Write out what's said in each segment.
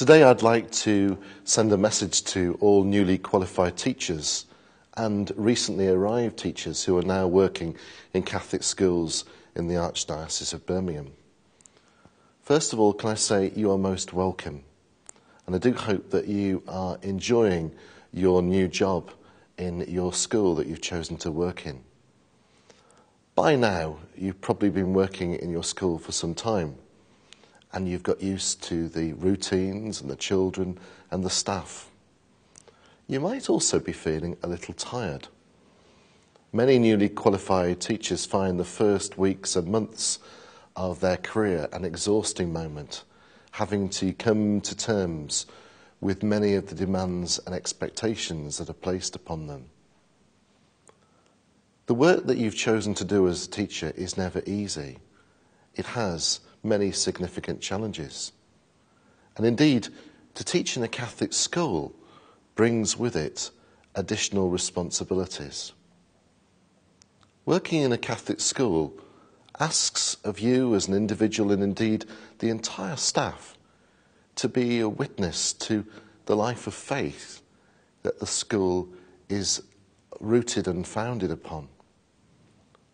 Today I'd like to send a message to all newly qualified teachers and recently arrived teachers who are now working in Catholic schools in the Archdiocese of Birmingham. First of all, can I say you are most welcome, and I do hope that you are enjoying your new job in your school that you've chosen to work in. By now, you've probably been working in your school for some time, and you've got used to the routines and the children and the staff. You might also be feeling a little tired. Many newly qualified teachers find the first weeks and months of their career an exhausting moment, having to come to terms with many of the demands and expectations that are placed upon them. The work that you've chosen to do as a teacher is never easy. It has many significant challenges. And indeed, to teach in a Catholic school brings with it additional responsibilities. Working in a Catholic school asks of you as an individual, and indeed the entire staff, to be a witness to the life of faith that the school is rooted and founded upon.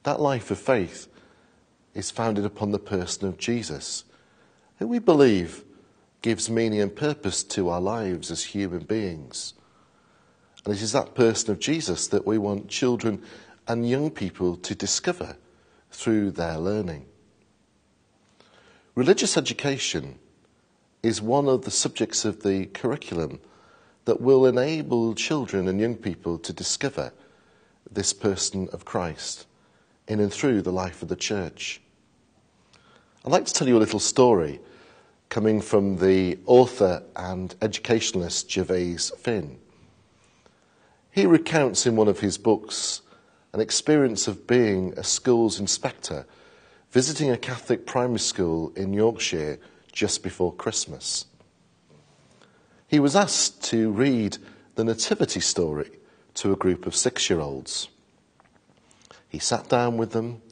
That life of faith is founded upon the person of Jesus, who we believe gives meaning and purpose to our lives as human beings. And it is that person of Jesus that we want children and young people to discover through their learning. Religious education is one of the subjects of the curriculum that will enable children and young people to discover this person of Christ in and through the life of the Church. I'd like to tell you a little story coming from the author and educationalist Gervase Finn. He recounts in one of his books an experience of being a schools inspector, visiting a Catholic primary school in Yorkshire just before Christmas. He was asked to read the Nativity story to a group of 6-year-olds. He sat down with them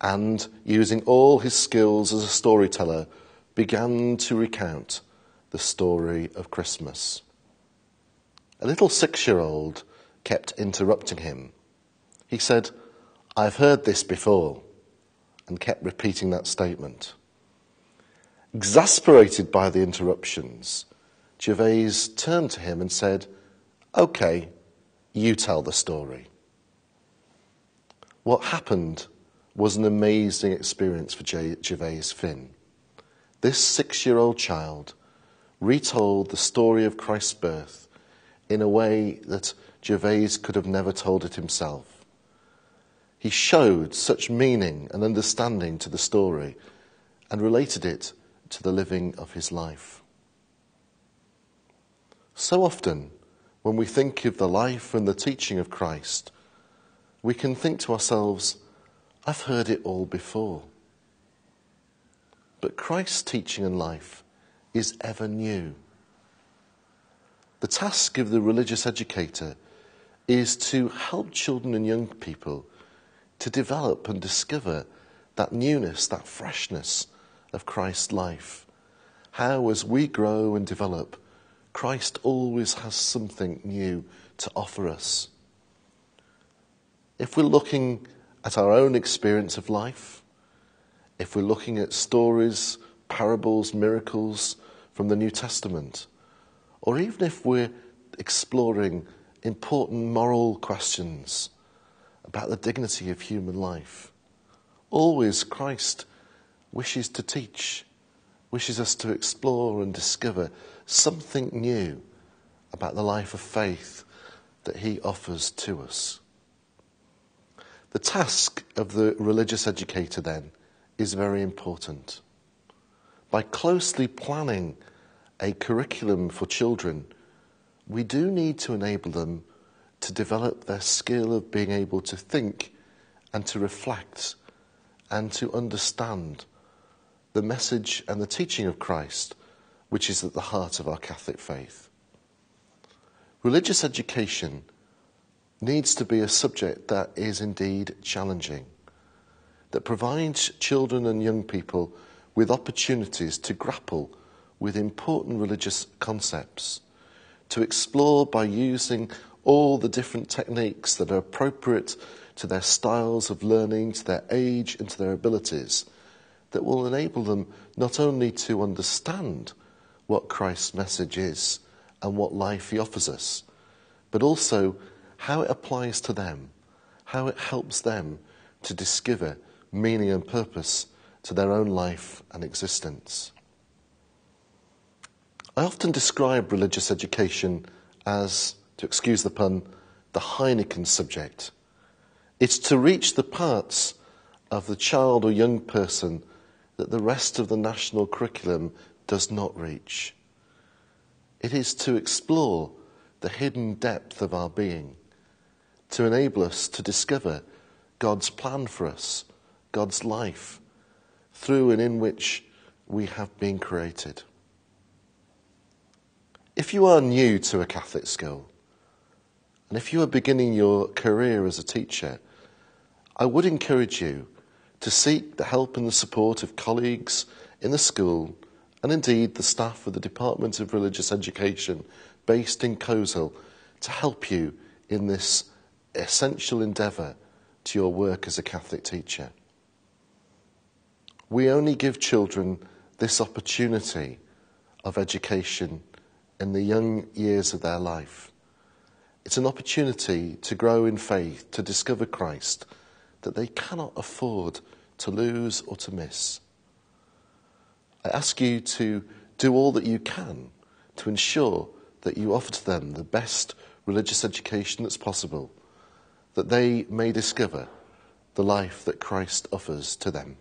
and, using all his skills as a storyteller, began to recount the story of Christmas. A little 6-year-old kept interrupting him. He said, "I've heard this before," and kept repeating that statement. Exasperated by the interruptions, Gervase turned to him and said, "Okay, you tell the story." What happened was an amazing experience for Gervase Finn. This 6-year-old child retold the story of Christ's birth in a way that Gervase could have never told it himself. He showed such meaning and understanding to the story and related it to the living of his life. So often, when we think of the life and the teaching of Christ, we can think to ourselves, "I've heard it all before." But Christ's teaching and life is ever new. The task of the religious educator is to help children and young people to develop and discover that newness, that freshness of Christ's life. How, as we grow and develop, Christ always has something new to offer us. If we're looking at our own experience of life, if we're looking at stories, parables, miracles from the New Testament, or even if we're exploring important moral questions about the dignity of human life, always Christ wishes to teach, wishes us to explore and discover something new about the life of faith that he offers to us. The task of the religious educator, then, is very important. By closely planning a curriculum for children, we do need to enable them to develop their skill of being able to think and to reflect and to understand the message and the teaching of Christ, which is at the heart of our Catholic faith. Religious education needs to be a subject that is indeed challenging, that provides children and young people with opportunities to grapple with important religious concepts, to explore by using all the different techniques that are appropriate to their styles of learning, to their age and to their abilities, that will enable them not only to understand what Christ's message is and what life he offers us, but also how it applies to them, how it helps them to discover meaning and purpose to their own life and existence. I often describe religious education as, to excuse the pun, the Heineken subject. It's to reach the parts of the child or young person that the rest of the national curriculum does not reach. It is to explore the hidden depth of our being, to enable us to discover God's plan for us, God's life, through and in which we have been created. If you are new to a Catholic school, and if you are beginning your career as a teacher, I would encourage you to seek the help and the support of colleagues in the school, and indeed the staff of the Department of Religious Education based in Coleshill, to help you in this essential endeavour to your work as a Catholic teacher. We only give children this opportunity of education in the young years of their life. It's an opportunity to grow in faith, to discover Christ, that they cannot afford to lose or to miss. I ask you to do all that you can to ensure that you offer to them the best religious education that's possible, that they may discover the life that Christ offers to them.